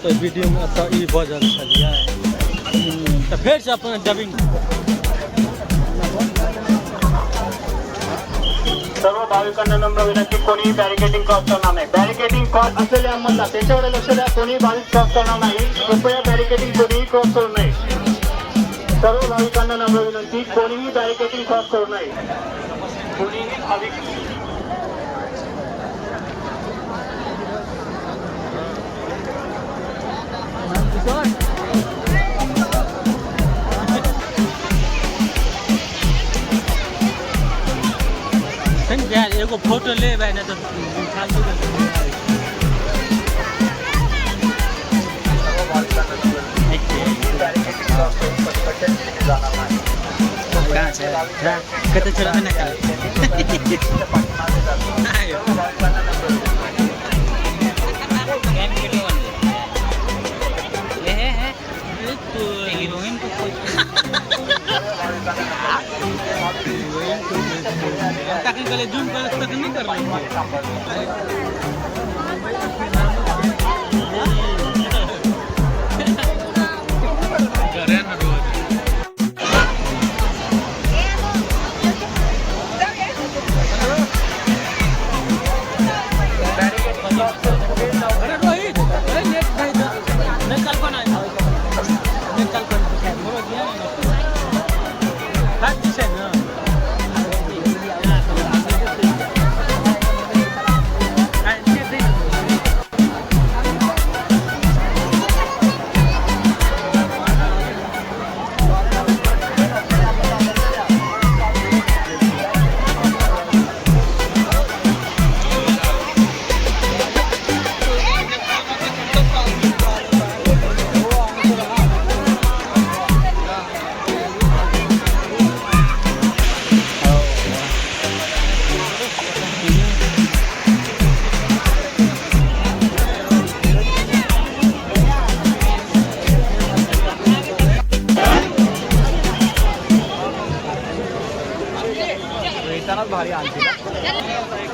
तो वीडियो में तो ई बजल छलिए तो फिर से अपन डबिंग सर्व भाविकांना नम्र विनंती, कोणी बॅरिकेडिंग क्रॉस करणार नाही. बॅरिकेडिंग क्रॉस असलेल्या अंमलदार त्याच्याकडे लक्ष द्या. कोणी भाविक क्रॉस करणार नाही. कृपया बॅरिकेडिंग कोणीही क्रॉस करू नये. सर्व भाविकांना नम्र विनंती, कोणीही बॅरिकेडिंग क्रॉस करू नये. कोणीही भाविक यार एगो फोटो ले भाई ना तो कत चला ना ताकि गले जूम कर तक नहीं कर रहे करे ना रोज अरे रोहित अरे नेट भाई मैं कल्पना बात दिशा ना भारी आणते